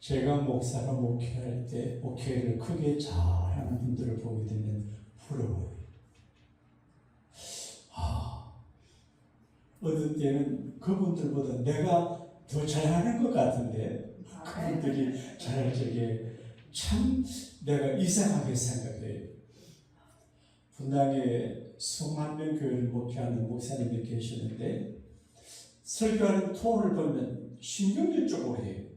제가 목사가 목회할 때 목회를 크게 잘하는 분들을 보게 되면 부러워요. 어떤 때는 그분들보다 내가 더 잘하는 것 같은데 그분들이 잘할 적에 참 내가 이상하게 생각해요. 분당에 수만명 교회를 목회하는 목사님이 계시는데 설교하는 톤을 보면 신경질적으로 해요.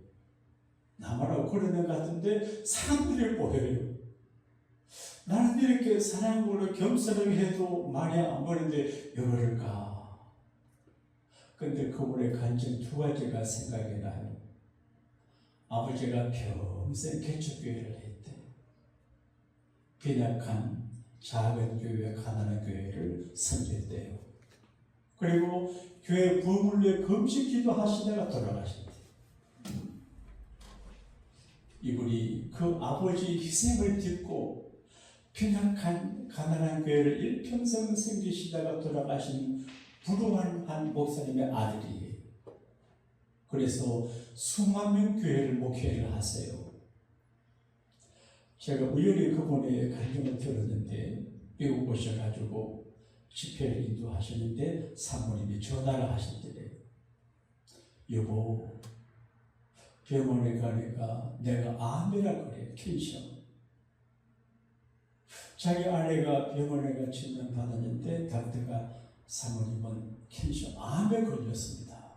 나만하고 그러는 것 같은데 사람들이 보여요. 나는 이렇게 사랑으로 겸손하게 해도 많이 안 보는데 왜 그럴까? 근데 그분의 간증 두 가지가 생각이 나요. 아버지가 평생 개척교회를 했대. 빈약한 작은 교회, 가난한 교회를 섬겼대요. 그리고 교회 부흥을 위해 금식 기도하시다가 돌아가셨대. 이분이 그 아버지 희생을 딛고 빈약한 가난한 교회를 일평생 섬기시다가 돌아가신 불우한 한 목사님의 아들이에요. 그래서 수만 명 교회를 목회를 하세요. 제가 우연히 그분의 간증을 들었는데 미국 오셔가지고 집회를 인도하시는데 사모님이 전화를 하시더래요. 여보, 병원에 가니까 내가 암이라 그래, 캔서. 자기 아내가 병원에 가 진단 받았는데 닥터가 사모님은 캔서, 암에 걸렸습니다.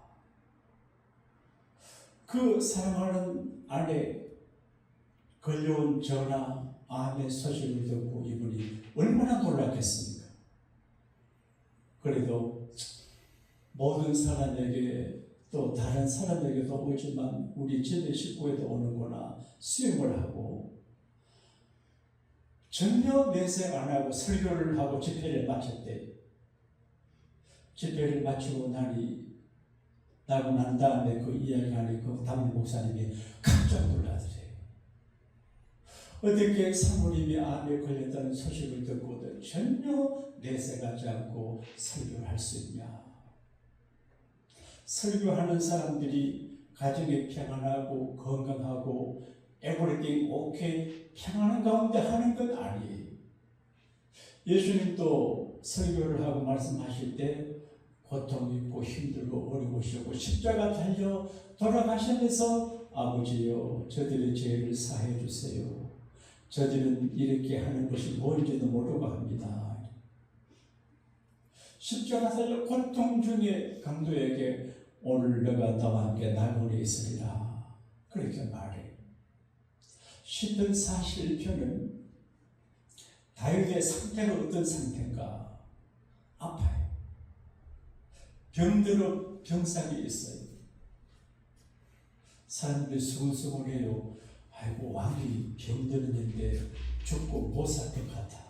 그 사랑하는 아내 걸려온 전화, 암의 소식을 듣고 이분이 얼마나 놀랐겠습니까? 그래도 모든 사람에게 또 다른 사람에게도 오지만 우리 집의 식구에도 오는구나 수용을 하고 전혀 내색 안 하고 설교를 하고 집회를 마쳤대. 집회를 마치고 나고 난 다음에 그 이야기하니 그 담임 목사님이 깜짝 놀라더래요. 어떻게 사모님이 암에 걸렸다는 소식을 듣고도 전혀 내색하지 않고 설교를 할 수 있냐. 설교하는 사람들이 가정이 평안하고 건강하고 에브리띵 오케이 평안한 가운데 하는 건 아니에요. 예수님도 설교를 하고 말씀하실 때 고통 있고 힘들고 어려우시고 십자가 달려 돌아가시면서 아버지여 저들의 죄를 사해 주세요. 저들은 이렇게 하는 것이 뭔지도 모르고 합니다. 십자가 달려 고통 중에 강도에게 오늘 너가 나와 함께 나무에 있으리라 그렇게 말해. 시편 41편은 다윗의 상태가 어떤 상태인가? 아파요. 병들어 병상에 있어요. 사람들이 수근수근해요. 아이고 왕이 병들었는데 죽고 못 살 것 같아.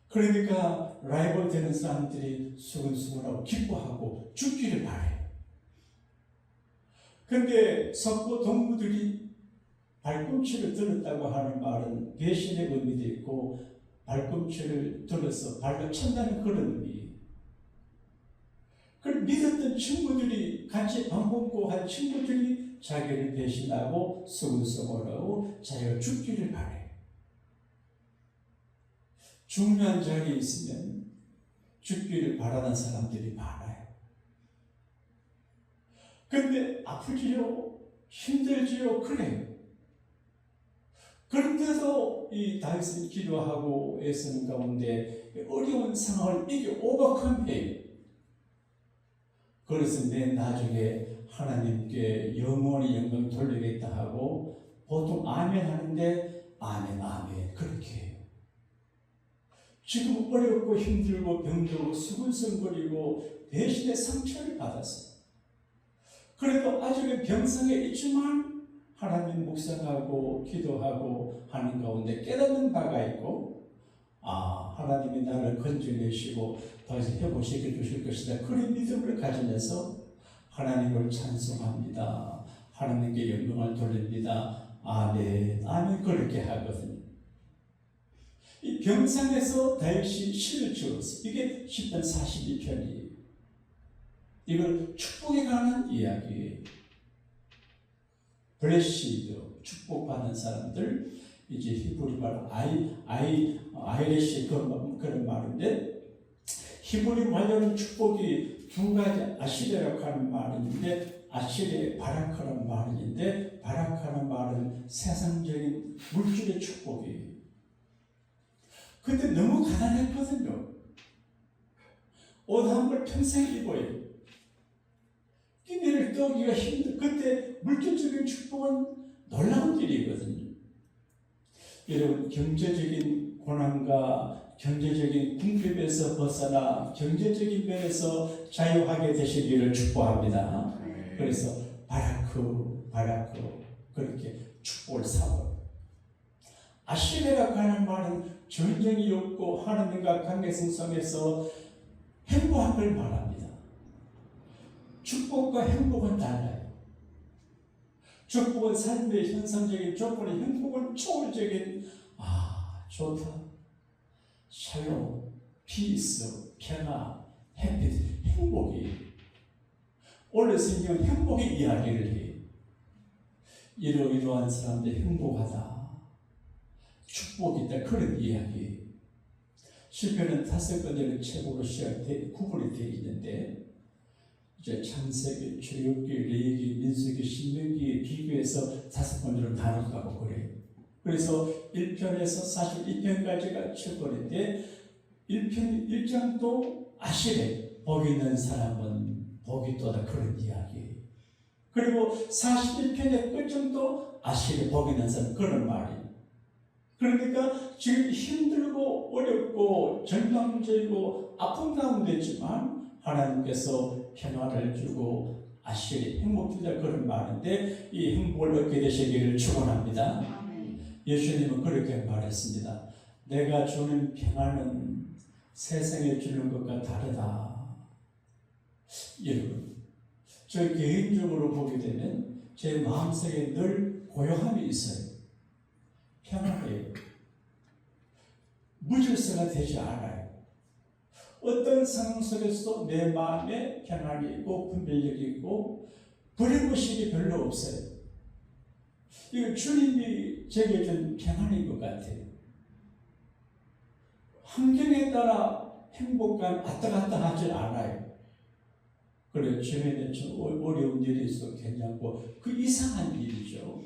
그러니까 라이벌 되는 사람들이 수근수근하고 기뻐하고 죽기를 바래요. 그런데 석고 동무들이 발꿈치를 들었다고 하는 말은 배신의 의미도 있고 발꿈치를 들어서 발로 찬다는 그런 의미예요. 그걸 믿었던 친구들이 같이 밥 먹고 한 친구들이 자기를 배신하고 수근수근하고 자기가 죽기를 바래요. 중요한 자리에 있으면 죽기를 바라는 사람들이 많아요. 그런데 아프지요? 힘들지요? 그래요. 그런데도 이 다윗은 기도하고 애쓰는 가운데 어려운 상황을 이겨 오버컴해요. 그래서 맨 나중에 하나님께 영원히 영광 돌리겠다 하고 보통 아멘 하는데 아멘 아멘 그렇게 해요. 지금 어렵고 힘들고 병들고 수근수근거리고 배신의 상처를 받았어요. 그래도 아직은 병상에 있지만 하나님 묵상하고 기도하고 하는 가운데 깨닫는 바가 있고 하나님이 나를 건져내시고 다시 회복시켜 주실 것이다. 그런 믿음을 가지면서 하나님을 찬송합니다. 하나님께 영광을 돌립니다. 아멘, 아멘 그렇게 하거든요. 이 병상에서 다윗이 시를 지었어요. 이게 시편 42편이에요. 이걸 축복에 관한 이야기예요. 블레시드, 축복받는 사람들, 이제 히브리 말 아이레시 그런 말인데, 히브리 말로는 축복이 두 가지, 아시레라고 하는 말인데, 아시레 바라카라는 말인데, 바라카라는 말은 세상적인 물질의 축복이에요. 근데 너무 가난했거든요. 옷 한 벌 평생 입어요. 끼니를 떠기가 힘들. 그때 물질적인 축복은 놀라운 일이거든요. 여러분, 경제적인 고난과 경제적인 궁핍에서 벗어나 경제적인 면에서 자유하게 되시기를 축복합니다. 그래서 바라크 그렇게 축복을 사고, 아시레라고 하는 말은 전쟁이 없고 하나님과 관계성 속에서 행복한 걸 말합니다. 축복과 행복은 달라요. 축복은 삶의 현상적인 조건의, 행복은 초월적인 좋다, 샬롬, 피스, 평화, 해피, 행복이. 원래 성경은 행복의 이야기를 해요. 이러이러한 사람들 행복하다, 축복이 있다, 그런 이야기. 시편은 5권의 책으로 구분이 되어 있는데, 이제 창세기, 출애굽기, 레위기, 민수기, 신명기에 비교해서 5권으로 나눠가고 그래요. 그래서 1편에서 42편까지가 7권인데 1편 1장도 아시레, 복 있는 사람은 복이 있도다, 그런 이야기. 그리고 41편의 끝정도 아시레, 복 있는 사람, 그런 말이에요. 그러니까 지금 힘들고 어렵고 절망적이고 아픈 가운데 있지만 하나님께서 평화를 주고 아시리, 행복주다, 그런 말인데, 이 행복을 얻게 되시기를 축원합니다. 예수님은 그렇게 말했습니다. 내가 주는 평화는 세상에 주는 것과 다르다. 여러분, 저 개인적으로 보게 되면 제 마음속에 늘 고요함이 있어요. 평화해요. 무질서가 되지 않아요. 어떤 상황 속에서도 내 마음에 평안이 있고 분별력이 있고 버림의식이 별로 없어요. 이건 주님이 제게 준 평안인 것 같아요. 환경에 따라 행복감 왔다 갔다 하질 않아요. 그래, 주변에 좀 어려운 일이 있어도 괜찮고, 그 이상한 일이죠.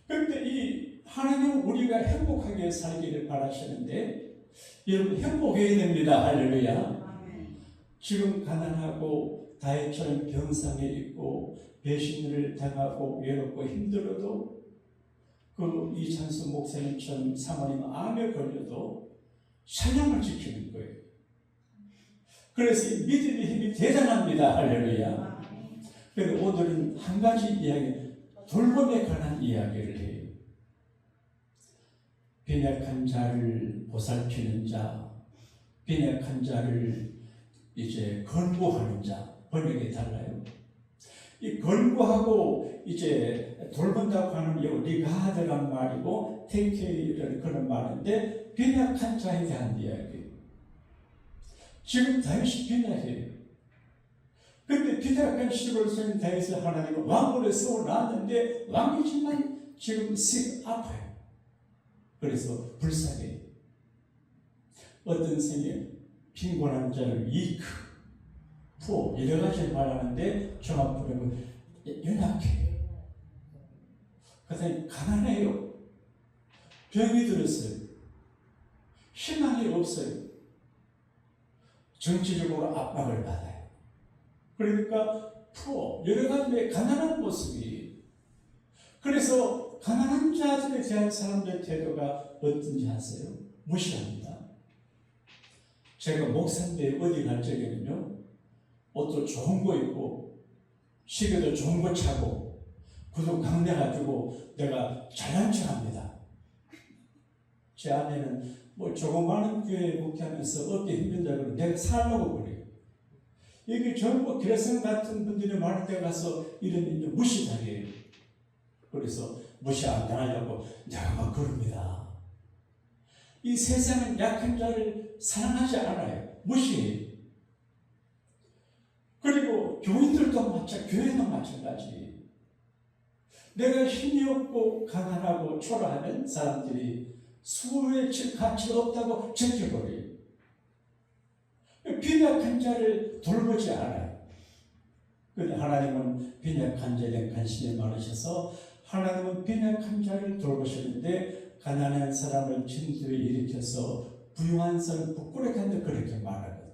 그런데 이 하나님은 우리가 행복하게 살기를 바라시는데, 여러분, 행복해야 됩니다. 할렐루야. 지금 가난하고 다윗처럼 병상에 있고 배신을 당하고 외롭고 힘들어도, 그 이찬수 목사님처럼 사모님 암에 걸려도 신앙을 지키는 거예요. 그래서 이 믿음의 힘이 대단합니다. 할렐루야. 그런데 오늘은 한 가지 이야기, 돌봄에 관한 이야기를 해요. 빈약한 자를 보살피는 자, 빈약한 자를 이제 권고하는 자, 번역이 달라요. 이 권고하고 이제 돌본다고 하는 게 리가드란 말이고 테이크케어라는 그런 말인데, 빈약한 자에 대한 이야기. 지금 다윗이 빈약해요. 근데 빈약한 시골 소인 다윗을 하나님은 왕으로 세워놨는데, 왕이지만 지금 아파요. 그래서 불쌍해요. 어떤 생에 빈곤한 자를 푸어, 여러 가지를 말하는데 종합적으로 연약해요. 그 다음에 가난해요. 병이 들었어요. 희망이 없어요. 정치적으로 압박을 받아요. 그러니까 푸어, 여러 가지의 가난한 모습이. 그래서 가난한 자들에 대한 사람들의 태도가 어떤지 아세요? 무시합니다. 제가 목사인데 어디 갈 적에는요, 옷도 좋은 거 입고 시계도 좋은 거 차고 구두 강내가지고 내가 잘난 척합니다. 제 아내는 뭐 조그마한 교회에 목회하면서 어깨 힘든다고 그러고 내가 살라고 그래요. 여기 젊고 기레성 같은 분들이 많은 데 가서 이런 일을 무시당해요. 그래서 무시 안 당하려고 내가 막 그럽니다. 이 세상은 약한 자를 사랑하지 않아요. 무시해요. 그리고 교인들도 교회도 마찬가지. 내가 힘이 없고 가난하고 초라하면 사람들이 수고의 가치가 없다고 제껴버려요. 빈약한 자를 돌보지 않아요. 그런데 하나님은 빈약한 자에 대한 관심이 많으셔서 하나님은 빈약한 자를 돌보시는데 가난한 사람을 진도에 일으켜서 부유한 사람을 부끄럽게 그렇게 말하거든요.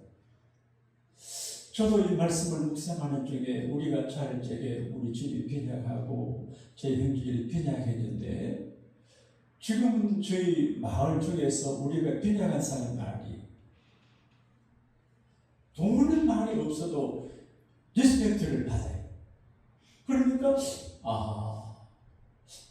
저도 이 말씀을 묵상하는 중에 우리가 잘 적에 우리 집이 빈약하고 제 형제들이 빈약했는데 지금은 저희 마을 중에서 우리가 빈약한 사람이 많이 돈은 많이 없어도 리스펙트를 받아요. 그러니까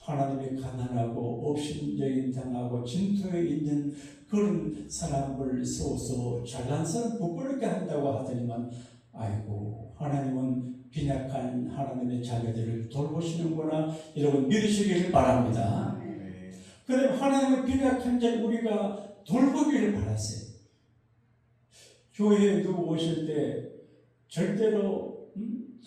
하나님이 가난하고 업신여긴 당하고 진토에 있는 그런 사람을 세워서 잘난 사람 부끄럽게 한다고 하더니만 아이고 하나님은 빈약한 하나님의 자녀들을 돌보시는구나 여러분 믿으시기를 바랍니다. 그런데 하나님의 빈약한 자 우리가 돌보기를 바라세요. 교회에 누구 오실 때 절대로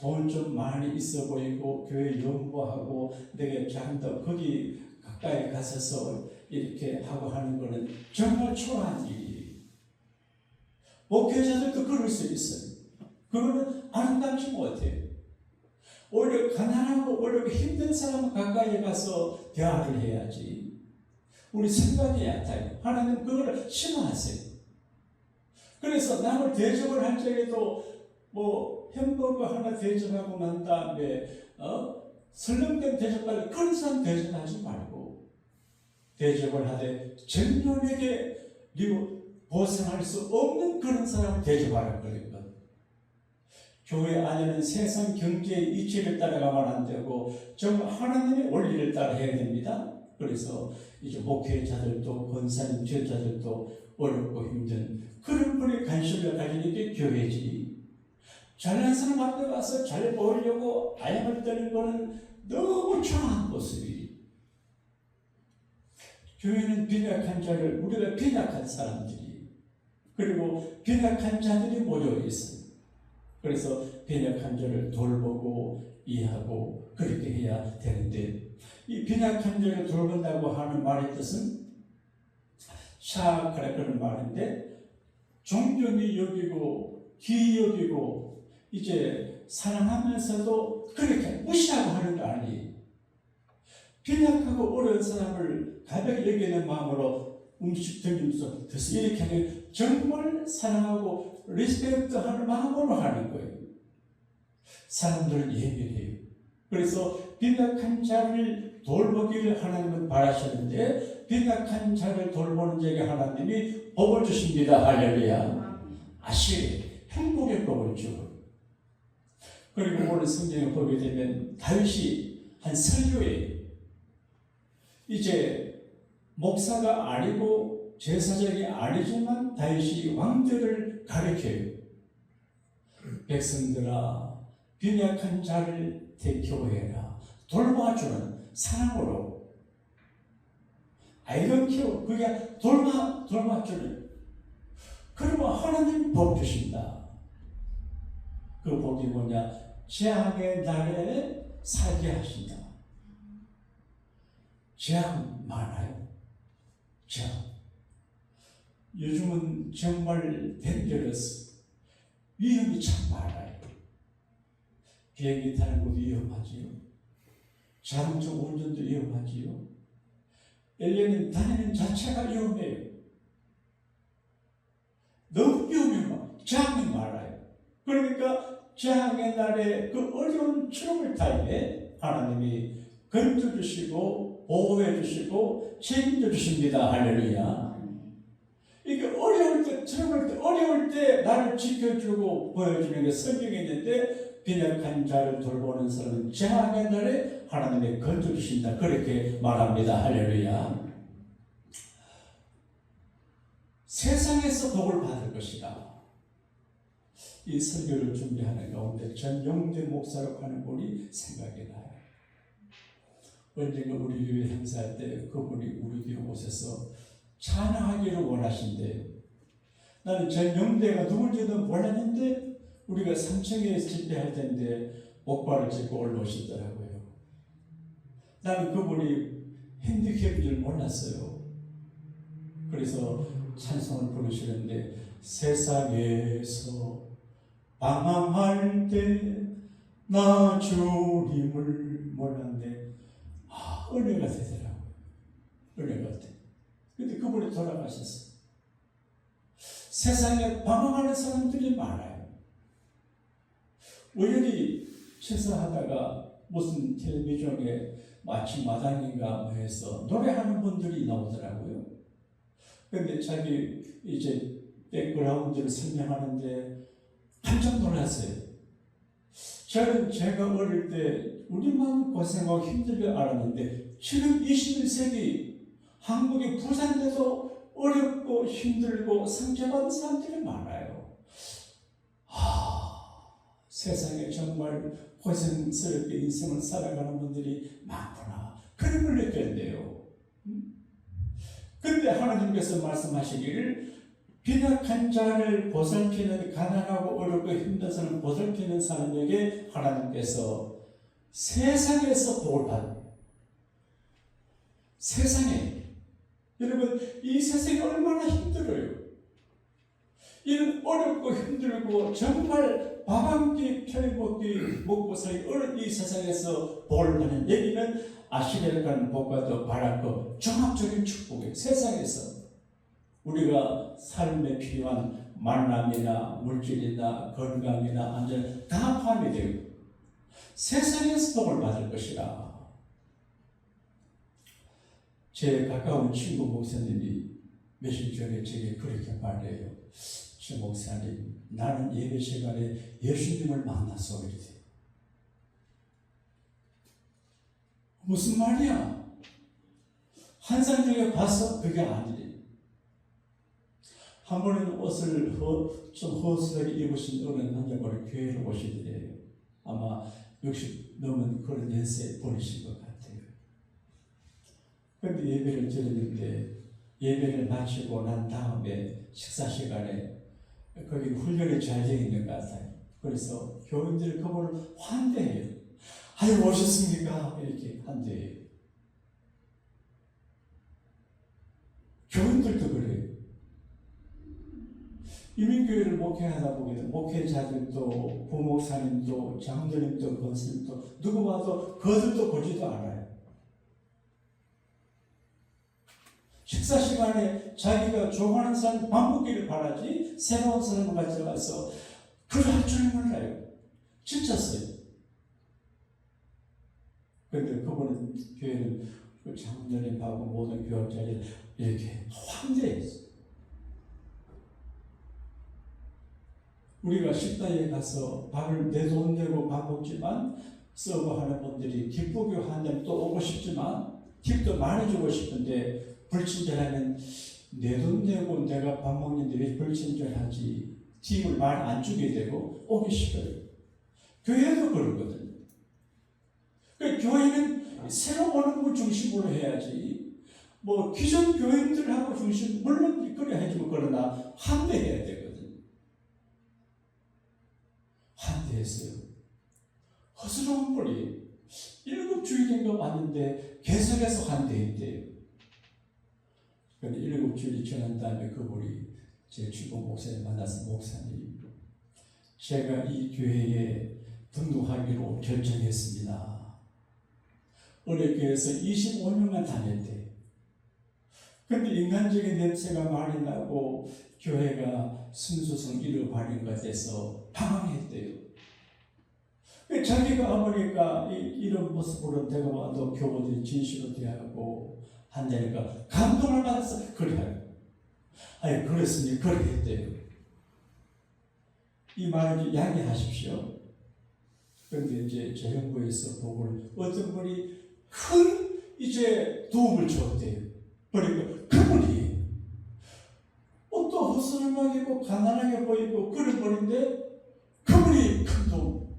돈 좀 많이 있어 보이고 교회 연구하고 내가 잘한다 거기 가까이 가서서 이렇게 하고 하는 것은 정말 초라한 일이에요. 목회자들도 그럴 수 있어요. 그거는 아름답지 못해요. 오히려 가난하고 오히려 힘든 사람은 가까이 가서 대화를 해야지. 우리 생각이 얕아요. 하나님 그걸 싫어하세요. 그래서 남을 대접을 할 적에도 햄버거 하나 대접하고 난 다음에 설렁탕 대접할 그런 사람 대접하지 말고 대접을 하되 전면에게 보상할 수 없는 그런 사람을 대접하는 거니까. 교회 안에는 세상 경제의 이치를 따라가면 안 되고 정말 하나님의 원리를 따라 해야 됩니다. 그래서 이제 목회자들도 권사님, 제자들도 어렵고 힘든 그런 분의 관심을 가지는 게 교회지. 잘난 사람 앞에 가서 잘 보이려고 아양을 떠는 것은 너무 초라한 모습이에요. 교회는 빈약한 자를 우리가 빈약한 사람들이 그리고 빈약한 자들이 모여 있어요. 그래서 빈약한 자를 돌보고 이해하고 그렇게 해야 되는데 이 빈약한 자를 돌본다고 하는 말의 뜻은 샤크라 그런 말인데 존경히 여기고 귀히 여기고 이제 사랑하면서도 그렇게 무시하고 하는 거 아니에요. 빈약하고 어려운 사람을 가볍게 여기는 마음으로 음식 던지면서 드세요. 이렇게 하면 정말 사랑하고 리스펙트하는 마음으로 하는 거예요. 사람들은 예민해요. 그래서 빈약한 자를 돌보기를 하나님은 바라시는데 빈약한 자를 돌보는 자에게 하나님이 복을 주십니다. 할렐루야. 아시리 행복의 복을 주고 그리고 오늘 성경에 보게 되면 다윗이 한 설교에 이제 목사가 아니고 제사장이 아니지만 다윗이 왕들을 가르쳐요. 백성들아 빈약한 자를 대표해라. 돌봐주는 사랑으로 아이를 키워 그게 돌봐주는 그러면 하나님 복 주신다. 그 복이 뭐냐? 재앙의 날에 살게 하신다. 재앙 많아요. 재앙. 요즘은 정말 덴저러스. 위험이 참 많아요. 비행기 타는 것도 위험하지요. 자동차 운전도 위험하지요. 엘리는 다니는 자체가 위험해요. 너무 위험해요. 재앙이 많아요. 그러니까 재앙의 날에 그 어려운 트러블 타임에 하나님이 건져주시고 보호해주시고 책임져주십니다. 할렐루야. 이게 어려울 때, 트러블 때, 어려울 때 나를 지켜주고 보여주는 게 성경에 있는데 빈약한 자를 돌보는 사람은 재앙의 날에 하나님이 건져주신다. 그렇게 말합니다. 할렐루야. 세상에서 복을 받을 것이다. 이 설교를 준비하는 가운데 전영대 목사로 하는 분이 생각이 나요. 언젠가 우리 교회 행사할 때 그분이 우리 교회 오셔서 찬양하기를 원하신대요. 나는 전영대가 누군지도 몰랐는데 우리가 3층에 집회할 텐데 목발을 짚고 올라오시더라고요. 나는 그분이 핸디캡인 줄 몰랐어요. 그래서 찬송을 부르시는데 세상에서 방황할 때 나 주님을 몰랐는데 은혜가 되더라고요. 은혜가 돼. 근데 그분이 돌아가셨어요. 세상에 방황하는 사람들이 많아요. 우연히 식사하다가 무슨 텔레비전에 마침 마당인가 해서 노래하는 분들이 나오더라고요. 근데 자기 이제 백그라운드를 설명하는데 깜짝 놀랐어요. 저는 제가 어릴 때 우리만 고생하고 힘들게 알았는데 지금 21세기 한국의 부산에도 어렵고 힘들고 상처받은 사람들이 많아요. 세상에 정말 고생스럽게 인생을 살아가는 분들이 많구나. 그런 걸 느꼈는데요. 근데 하나님께서 말씀하시기를 빈약한 자를 보살피는, 가난하고 어렵고 힘든 사람을 보살피는 사람에게 하나님께서 세상에서 복을 받는, 세상에, 여러분 이 세상이 얼마나 힘들어요. 이런 어렵고 힘들고 정말 밥 한 끼 먹고 살기 어려운 이 세상에서 복을 받는, 여기는 아시리아라는 복과도 바랄 종합적인 축복이에요. 세상에서 우리가 삶에 필요한 만남이나 물질이나 건강이나 안전 다 포함이 되고 세상에서 복을 받을 것이라. 제 가까운 친구 목사님이 며칠 전에 제게 그렇게 말해요. 저 목사님, 나는 예배 시간에 예수님을 만나서 그래. 무슨 말이야? 환상적에 봐서 그게 아니래. 한 번은 옷을 좀 허술하게 입으신 어느 남자분이 교회를 오시더래요. 아마 60 넘은 그런 연세에 보내신 것 같아요. 그런데 예배를 드렸는데 예배를 마치고 난 다음에 식사 시간에 거기 훈련이 잘 되어 있는 것 같아요. 그래서 교인들이 그분을 환대해요. 아유, 오셨습니까? 이렇게 환대해요. 교인들도 그래요. 이민교회를 목회하다 보면 목회자들도 부목사님도 장로님도 권사님도 누구 봐도 거들도 보지도 않아요. 식사 시간에 자기가 좋아하는 사람 밥 먹기를 바라지 새로운 사람을 가져가서 그걸 할 줄 몰라요. 지쳤어요. 그런데 그분은 교회는 그 장로님하고 모든 교역자를 이렇게 환대했어요. 우리가 식당에 가서 밥을 내 돈 내고 밥 먹지만 서버하는 분들이 기쁘게 한다면 또 오고 싶지만 팁도 많이 주고 싶은데 불친절하면 내 돈 내고 내가 밥 먹는데 왜 불친절하지? 팁을 많이 안 주게 되고 오기 싫어요. 교회도 그러거든요. 그러니까 교회는 새로 오는 분 중심으로 해야지. 뭐 기존 교인들하고 중심, 물론 그래 해주고 그러나 환대해야 되거든요. 환대했어요. 허스러운 꼴이 7주일인가 왔는데 계속해서 환대했대요. 그런데 7주일이 지난 다음에 그분이 제 주변 목사님 만나서 목사님, 제가 이 교회에 등록하기로 결정했습니다. 우리 교회에서 25년간 다녔대요. 그런데 인간적인 냄새가 많이 나고 교회가 순수성 잃어버린 것 같아서 방황했대요. 자기가 아무리가 이런 모습으로 내가 와도 교우들이 진실로 대하고 한다니까 감동을 받아서 그래요. 아니 그랬으니 그렇게 했대요. 이 말을 양해하십시오. 그런데 이제 재형부에서 보고 어떤 분이 큰 이제 도움을 줬대요. 그러니까 그분이 옷도 허술하고 가난하게 보이고 그런 분인데 그분이 큰 도움.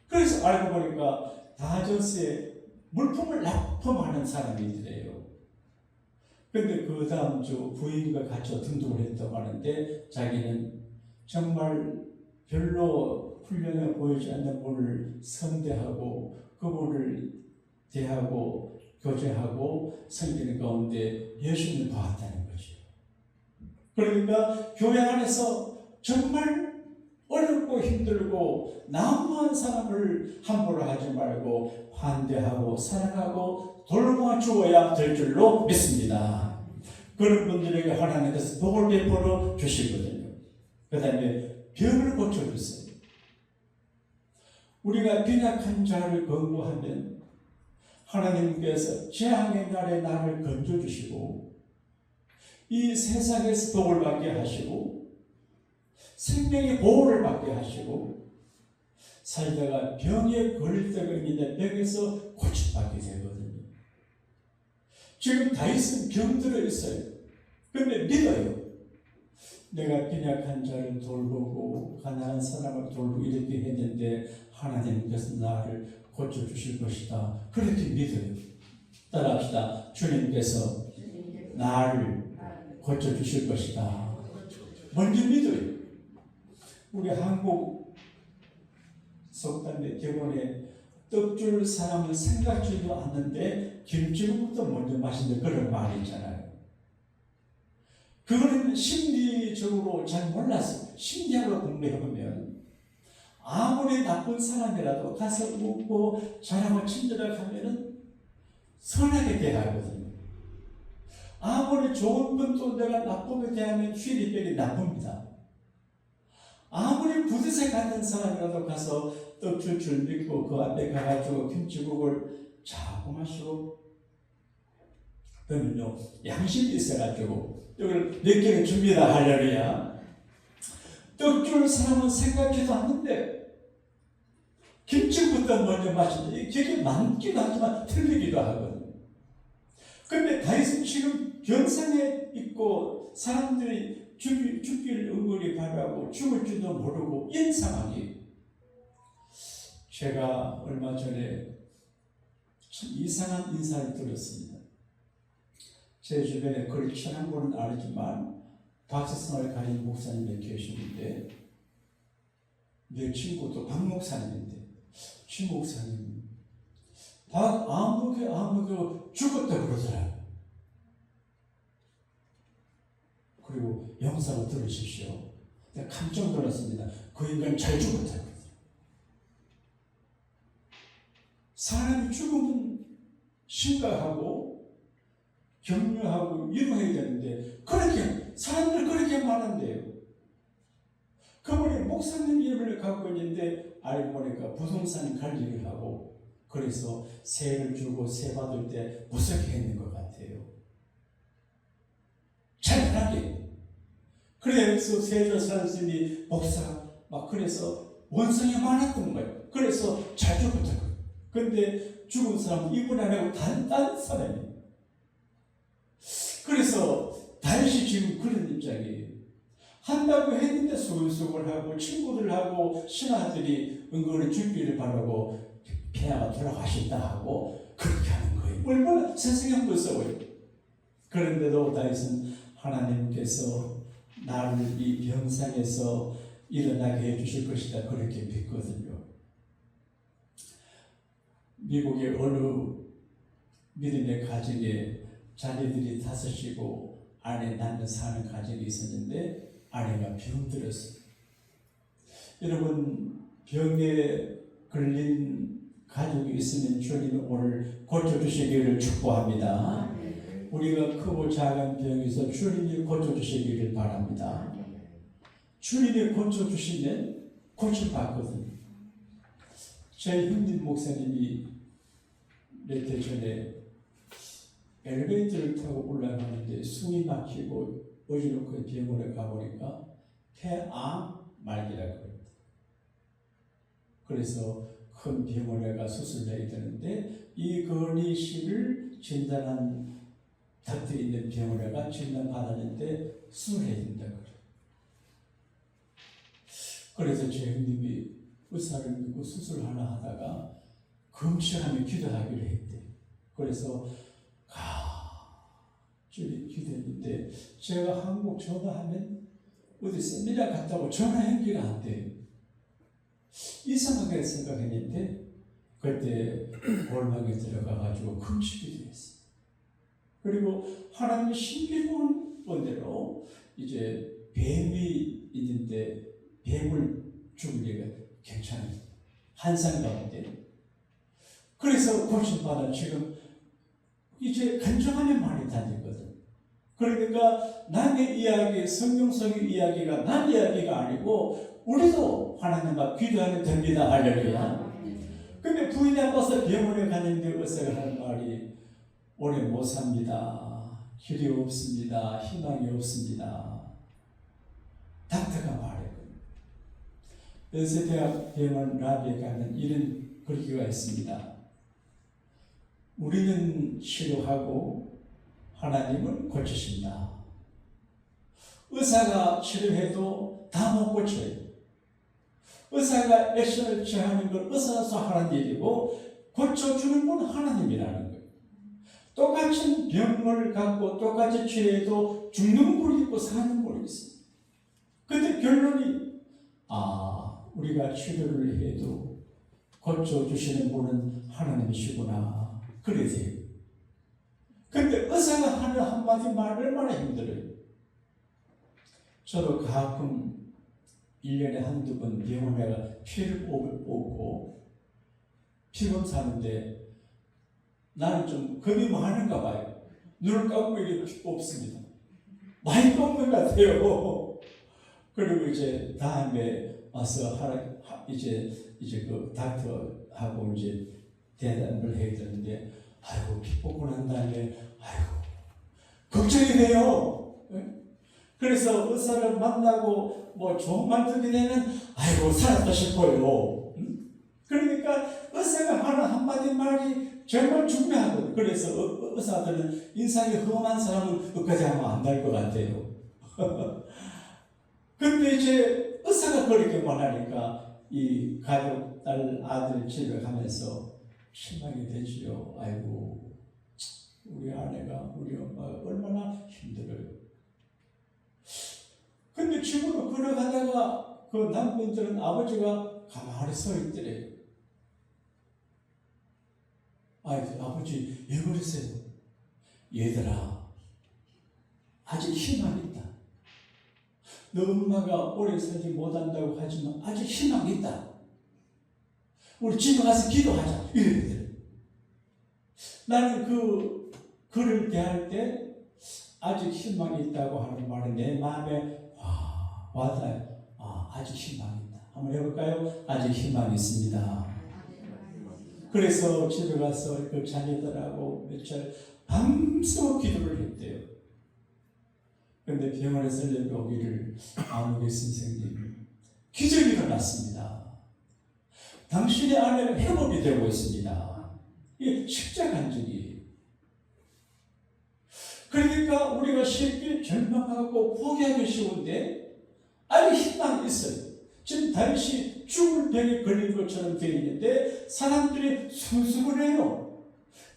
그래서 알고 보니까 다저스에 물품을 납품하는 사람이더래요. 그런데 그 다음 주 부인과 같이 등록을 했다고 하는데 자기는 정말 별로 훌륭해 보이지 않는 분을 선대하고 그분을 대하고 교제하고 섬기는 가운데 예수님을 보았다는 거죠. 그러니까 교회 안에서 정말 어렵고 힘들고 난무한 사람을 함부로 하지 말고 환대하고 사랑하고 돌보아 주어야 될 줄로 믿습니다. 그런 분들에게 하나님께서 복을 베풀어 주시거든요. 그 다음에 병을 고쳐주세요. 우리가 빈약한 자를 권고하면 하나님께서 재앙의 날에 나를 건져주시고 이 세상에서 복을 받게 하시고 생명의 보호를 받게 하시고 살다가 병에 걸릴 때가 있는데 병에서 고침받게 되거든요. 지금 다윗은 병들어 있어요. 그런데 믿어요. 내가 빈약한 자를 돌보고 가난한 사람을 돌보고 이렇게 했는데 하나님께서 나를 고쳐주실 것이다. 그렇게 믿어요. 따라합시다. 주님께서 나를 고쳐주실 것이다. 먼저 믿어요. 우리 한국 속담에 대본에 떡줄 사람은 생각지도 않는데 김치국부터 먼저 마신다 그런 말이 있잖아요. 그거는 심리적으로 잘 몰랐어요. 심리학으로 공부해보면 아무리 나쁜 사람이라도 가서 웃고 잘하고 친절하게 하면은 선하게 대하거든요. 아무리 좋은 분도 내가 나쁘게 대하면 피드백이 나쁩니다. 아무리 부드세 같은 사람이라도 가서 떡줄줄 믿고 그 앞에 가가지고 김치국을 자꾸 마시고 그러면요 양심이 있어가지고 이걸 몇 개를 줍니다. 할렐루야. 떡줄 사람은 생각지도 않는데 김치부터 먼저 마신다. 되게 많기도 하지만 틀리기도 하거든요. 그런데 다윗은 지금 병상에 있고 사람들이 죽기를 은근히 바라고 죽을 줄도 모르고 이런 상황이에요. 제가 얼마 전에 참 이상한 인사를 들었습니다. 제 주변에 그걸 친한 분은 알지만 박사성을 가진 목사님이 계시는데 내 친구도 박 목사님인데 최 목사님 아무개 죽었다 그러더라고요. 그리고 영상을 들으십시오. 내가 깜짝 놀랐습니다. 그 인간 잘 죽었다. 사람이 죽으면 심각하고 격려하고 위로해야 되는데 그렇게 사람들 그렇게 말한대요. 그분이 목사님 이름을 갖고 있는데 알고 보니까 부동산 관리를 하고 그래서 세를 주고 세 받을 때 무섭게 했는 것 같아요. 잘하게. 그래서 세조 선생님이 목사 막 그래서 원성이 많았던 거예요. 그래서 잘 죽었던 거예요. 근데 죽은 사람은 이분 아니고 딴 사람이에요. 그래서 다윗이 지금 그런 입장이에요. 한다고 했는데 수근수근하고 친구들하고 신하들이 은근히 죽기를 바라고 폐하가 돌아가신다 하고 그렇게 하는 거예요. 얼마나 세상에 무서워요. 그런데도 다윗은 하나님께서 나를 이 병상에서 일어나게 해주실 것이다 그렇게 믿거든요. 미국의 어느 믿음의 가정에 자녀들이 5이고 아내 낳는 사는 가정이 있었는데 아내가 병들었어요. 여러분 병에 걸린 가족이 있으면 주님 오늘 고쳐주시기를 축복합니다. 우리가 크고 작은 병에서 주님이 고쳐주시기를 바랍니다. 주님이 고쳐주시면 고쳐받거든요. 제 형님 목사님이 몇 해 전에 엘리베이터를 타고 올라가는데 숨이 막히고 어지럽고 병원에 가보니까 폐암 말기라고 합니다. 그래서 큰 병원에 가 수술해야 되는데 이 건의실을 진단한 닥터 있는 병원에 가 진단받았는데 수술해야 된다고 그래요. 그래서 제 형님이 의사를 믿고 수술 하나 하다가 금식하며 기도하기로 했대요. 그래서 주님 기도했는데 제가 한국 전화하면 어디 세미나 갔다고 전화 연결이 안 돼요. 이상하게 생각했는데 그때 골방에 들어가가지고 금식기도 했어요. 그리고 하나님의 신비로운 은혜로 이제 뱀이 있는데 뱀을 죽이기가 괜찮아요. 한산 가운데. 그래서 고침받아 지금 이제 간증하면 많이 다니거든. 그러니까 남의 이야기, 성경 속의 이야기가 남 이야기가 아니고 우리도 하나님과 기도하면 됩니다. 할렐루야. 근데 부인이 아파서 병원에 갔는데 의사가 하는 말이 오래 못 삽니다. 길이 없습니다. 희망이 없습니다. 닥터가 말했거든요. 연세대학 병원 라비에 가면 이런 글귀가 있습니다. 우리는 치료하고 하나님은 고치신다. 의사가 치료해도 다 못 고쳐요. 의사가 액션을 취하는 걸 의사로서 하는 일이고 고쳐주는 건 하나님이라는 거예요. 똑같은 병을 갖고 똑같이 치료해도 죽는 꼴이 있고 사는 꼴이 있어요. 근데 결론이 우리가 치료를 해도 고쳐주시는 분은 하나님이시구나. 그래 돼요. 근데 의사가 하는 한마디 말 얼마나 힘들어요. 저도 가끔 1년에 한두 번 병원에 피를 뽑고 피검 사는데 나는 좀 겁이 많은가 봐요. 눈을 감고 이렇게 피 뽑습니다. 많이 뽑는 것 같아요. 그리고 이제 다음에 와서 이제 그 닥터하고 이제 대답을 해야 되는데 아이고 피 뽑고 난 다음에 아이고 걱정이 돼요. 그래서 의사를 만나고 뭐 좋은 말 듣게 되면 아이고 살았다 싶어요. 그러니까 의사가 하는 한마디 말이 정말 중요하거든요. 그래서 의사들은 인상이 험한 사람은 끝까지 하면 안 날 것 같아요. 근데 이제 의사가 그렇게 말하니까 이 가족, 딸, 아들 집에 가면서 실망이 되지요. 아이고 우리 아내가 우리 엄마가 얼마나 힘들어요. 근데 집으로 걸어가다가 그 남편들은 아버지가 가만히 서 있더래요. 아버지 왜 그러세요? 얘들아 아직 희망이 있다. 너 엄마가 오래 살지 못한다고 하지만 아직 희망이 있다. 우리 집에 가서 기도하자. 이랬더래요. 나는 그 글을 대할 때 아직 희망이 있다고 하는 말이 내 마음에 와닿아요. 아직 희망이 있다. 한번 해볼까요? 아직 희망이 있습니다. 그래서 집에 가서 그 자녀들하고 며칠 밤새워 기도를 했대요. 그런데 병원에서 오기를 아무개 선생님 기적이 일어났습니다. 당신의 아내는 회복이 되고 있습니다. 이게 십자가 간증이에요. 그러니까 우리가 쉽게 절망하고 포기하기 쉬운데 아직 희망이 있어요. 지금 다윗이 죽을 병에 걸린 것처럼 되어 있는데 사람들이 수근수근해요.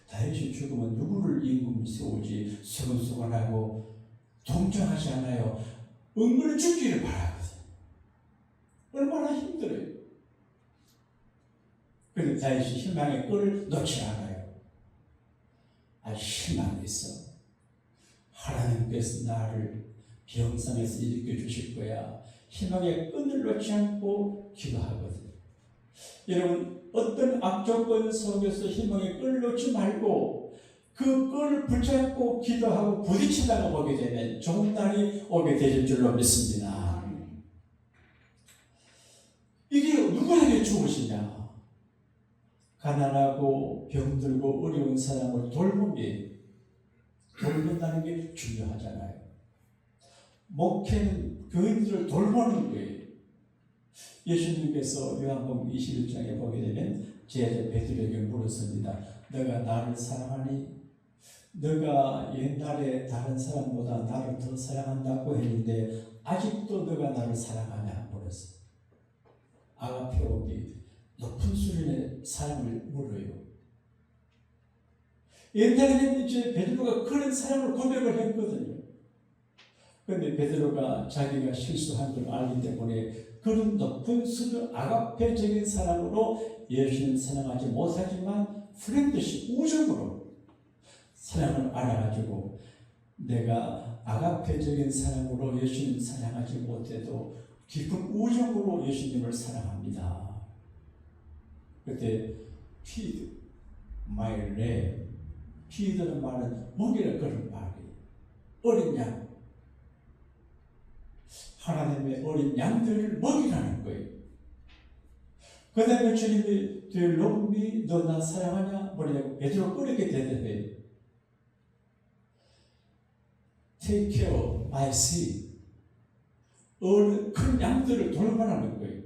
다윗이 죽으면 누구를 임금 세우지 수근수근하고 동정하지 않아요. 은근히 죽기를 바라거든요. 얼마나 힘들어요. 그런데 다윗이 희망의 끈을 놓지 않아요. 아직 희망이 있어. 하나님께서 나를 병상에서 일으켜 주실 거야. 희망의 끈을 놓지 않고 기도하거든요. 여러분 어떤 악조건 속에서 희망의 끈을 놓지 말고 그 끈을 붙잡고 기도하고 부딪히다가 보게 되면 좋은 날이 오게 되실 줄로 믿습니다. 이게 누구에게 좋으시냐? 가난하고 병들고 어려운 사람을 돌본다는 게 중요하잖아요. 목회는 교인들을 돌보는 거예요. 예수님께서 요한복음 21장에 보게 되면 제자 베드로에게 물었습니다. 너가 나를 사랑하니? 너가 옛날에 다른 사람보다 나를 더 사랑한다고 했는데 아직도 너가 나를 사랑하냐 물었어요. 아가페오기 높은 수준의 사랑을 물어요. 옛날에는 이제 베드로가 그런 사랑을 고백을 했거든요. 그런데 베드로가 자기가 실수한 걸 알기 때문에 그런 높은 수준 아가페적인 사랑으로 예수님 사랑하지 못하지만 프렌드십 우정으로 사랑을 알아가지고 내가 아가페적인 사랑으로 예수님 사랑하지 못해도 깊은 우정으로 예수님을 사랑합니다. 그때 feed my lamb, feed는 말은 먹이라 그런 말이에요. 어린 양, 하나님의 어린 양들을 먹이라는 거예요. 그 다음에 주님이 Do you love me? 너 나 사랑하냐? 뭐냐고 베드로 그렇게 대답해요. Take care of my sheep. 큰 양들을 돌봐라는 거예요.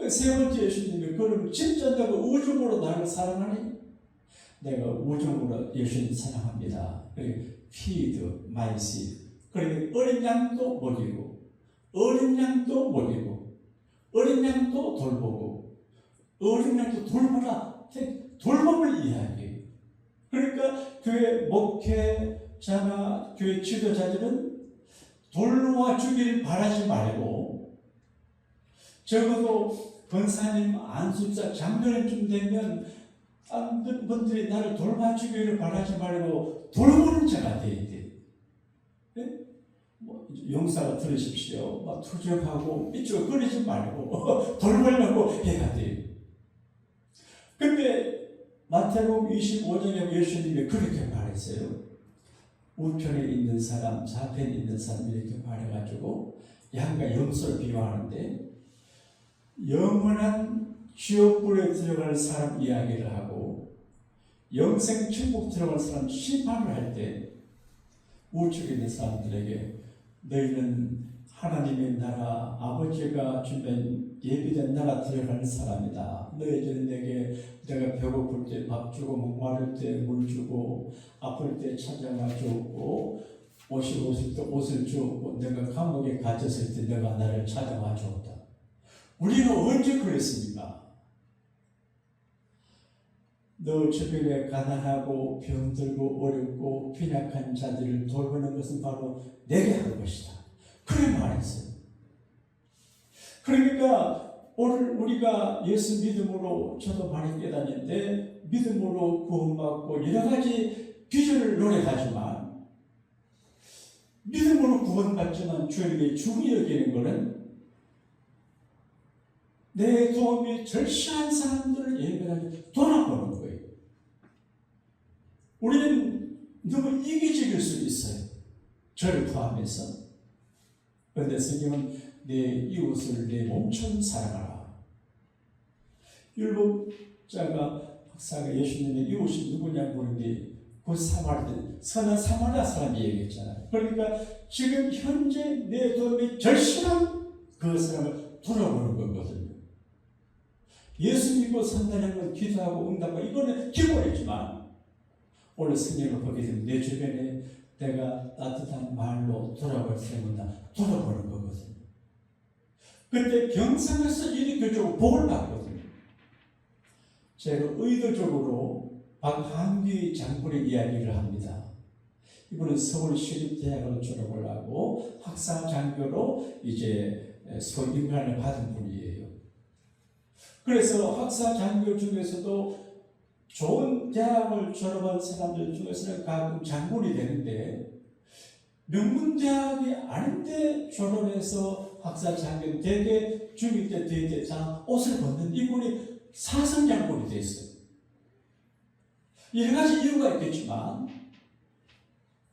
세 번째 예수님이 그럼 진짜 내가 우정으로 나를 사랑하니? 내가 우정으로 예수님 사랑합니다. Feed my sheep. 그러니 어린 양도 먹이고 어린 양도 먹이고 어린 양도 돌보고 어린 양도 돌봐라. 돌봄을 이야기해요. 그러니까 교회 목회자나 교회 지도자들은 돌봐주길 바라지 말고 적어도 권사님 안수자 장로님쯤 되면 다른 분들이 나를 돌봐주기를 바라지 말고 돌보는 자가 돼야 돼. 네? 용사가 들으십시오. 막 투정하고 삐죽거리지 말고 돌보려고 해야 돼요. 근데 마태복음 25장에 예수님이 그렇게 말했어요. 우편에 있는 사람, 좌편에 있는 사람 이렇게 말해가지고 양과 염소를 비유하는데 영원한 지옥불에 들어갈 사람 이야기를 하고 영생 천국 들어갈 사람 심판을 할 때 우측에 있는 사람들에게 너희는 하나님의 나라 아버지가 주는 예비된 나라 들어갈 사람이다. 너희들은 내게 내가 배고플 때 밥 주고 목마를 때 물 주고 아플 때 찾아와 주었고 옷을 때 옷을 주었고 내가 감옥에 갇혔을 때 내가 나를 찾아와 주었다. 우리는 언제 그랬습니까? 너 주변에 가난하고 병들고 어렵고 빈약한 자들을 돌보는 것은 바로 내게 할 것이다. 그래 말했어요. 그러니까 오늘 우리가 예수 믿음으로 저도 많이 깨닫는데 믿음으로 구원받고 여러 가지 비전을 노력하지만 믿음으로 구원받지만 주에게 중히 여기는 것은 내 도움이 절실한 사람들을 예배하게 돌아보는 거예요. 우리는 너무 이기적일 수 있어요. 저를 포함해서. 그런데 성경은 내 이웃을 내 몸처럼 사랑하라. 율법자가 박사가 예수님의 이웃이 누구냐 물은데 그 선한 사마리아 사람이 얘기했잖아요. 그러니까 지금 현재 내 도움이 절실한 그 사람을 돌아보는 거거든요. 예수 믿고 산다는 건 기도하고 응답하고 이거는 기본이지만 오늘 성경을 보게 되면 내 주변에 내가 따뜻한 말로 돌아볼 때마다 돌아보는 거거든요. 그때 경상에서 일으켜주고 복을 받거든요. 제가 의도적으로 박한기 장군의 이야기를 합니다. 이분은 서울시립대학을 졸업을 하고 학사장교로 이제 소임관을 받은 분이에요. 그래서 학사장교 중에서도 좋은 대학을 졸업한 사람들 중에서는 가끔 장군이 되는데 명문대학이 아닌데 졸업해서 학사장교 대개 중위 때 대대 다 옷을 벗는 이분이 사성장군이 됐어요. 여러 가지 이유가 있겠지만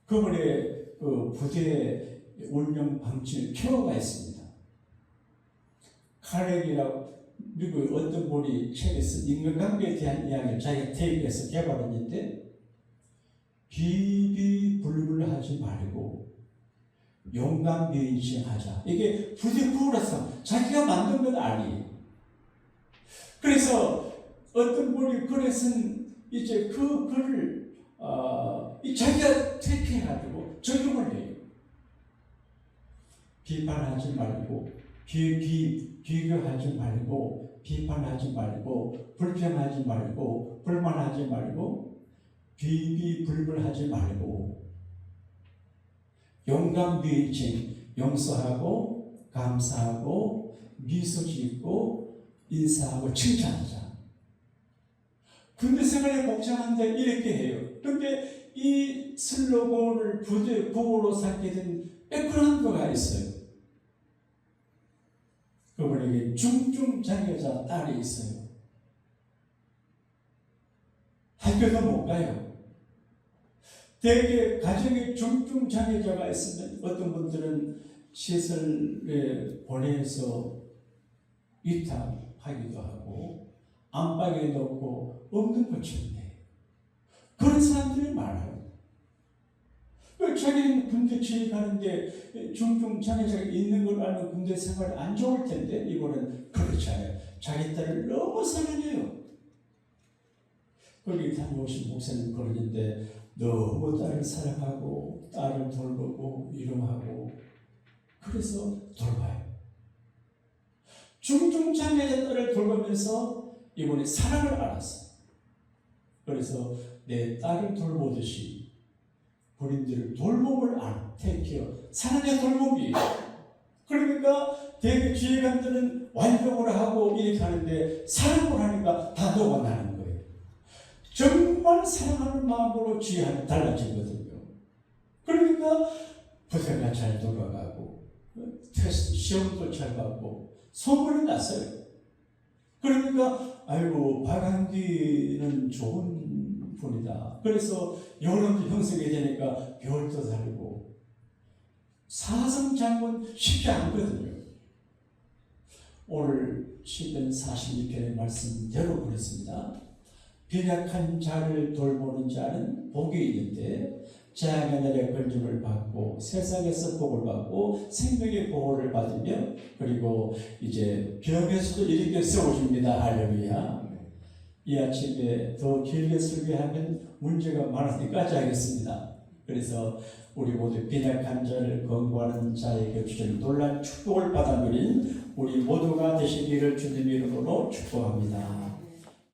그분의 그 부대 운영 방침의 표가 있습니다. 카렉이라고 미국 어떤 분이 책에 쓴 인간관계에 대한 이야기를 자기가 테이프에서 개발했는데 비비불불하지 말고 용감미인칭하자. 이게 부대구라서 자기가 만든 건 아니에요. 그래서 어떤 분이 글에 쓴 이제 그 글을 자기가 택해가지고 적용을 해요. 비판하지 말고 비교하지 말고 비판하지 말고 불평하지 말고 불만하지 말고 비비불불하지 말고 용감 비인칭, 용서하고 감사하고 미소 짓고 인사하고 칭찬하자. 군대 생활이 복잡한데 이렇게 해요. 그런데 이 슬로건을 부대 구호로 삼게 된 백그라운드가 있어요. 그분에게 중증장애자 딸이 있어요. 학교도 못 가요. 대개 가정에 중증장애자가 있으면 어떤 분들은 시설에 보내서 위탁하기도 하고 안방에 넣고 없는 것처럼 해요. 그런 사람들이 많아요. 자기는 군대 취직하는데 중증장애자가 있는 걸 알면 군대 생활 안 좋을 텐데 이거는 그렇지 않아요. 자기 딸을 너무 사랑해요. 거기 다녀오신 목사님 그러는데 너무 딸을 사랑하고 딸을 돌보고 위로하고 그래서 돌봐요. 중증장애자 딸을 돌보면서 이번에 사랑을 알았어요. 그래서 내 딸을 돌보듯이 본인들을 돌봄을 안 택해요. 사랑의 돌봄이. 그러니까 대개 지휘관들은 완벽을 하고 이렇게 하는데 사랑을 하니까 다 녹아나는 거예요. 정말 사랑하는 마음으로 지휘하면 달라지거든요. 그러니까 부대가 잘 돌아가고 테스트 시험도 잘 받고 소문이 났어요. 그러니까 아이고 박한기는 좋은 분이다. 그래서 여론도 형성이 되니까 별도 달고 사성장군 쉽지 않거든요. 오늘 시편 46편의 말씀대로 그랬습니다. 빈약한 자를 돌보는 자는 복이 있는데 재앙의 날에 걸림을 받고 세상에서 복을 받고 생명의 보호를 받으며 그리고 이제 병에서도 이렇게 세워줍니다. 할렐루야. 이 아침에 더 길게 설교하면 문제가 많으니까 하겠습니다. 그래서 우리 모두 빈약한 자를 권고하는 자에게 주신 놀란 축복을 받아들인 우리 모두가 되시기를 주님 이름으로 축복합니다.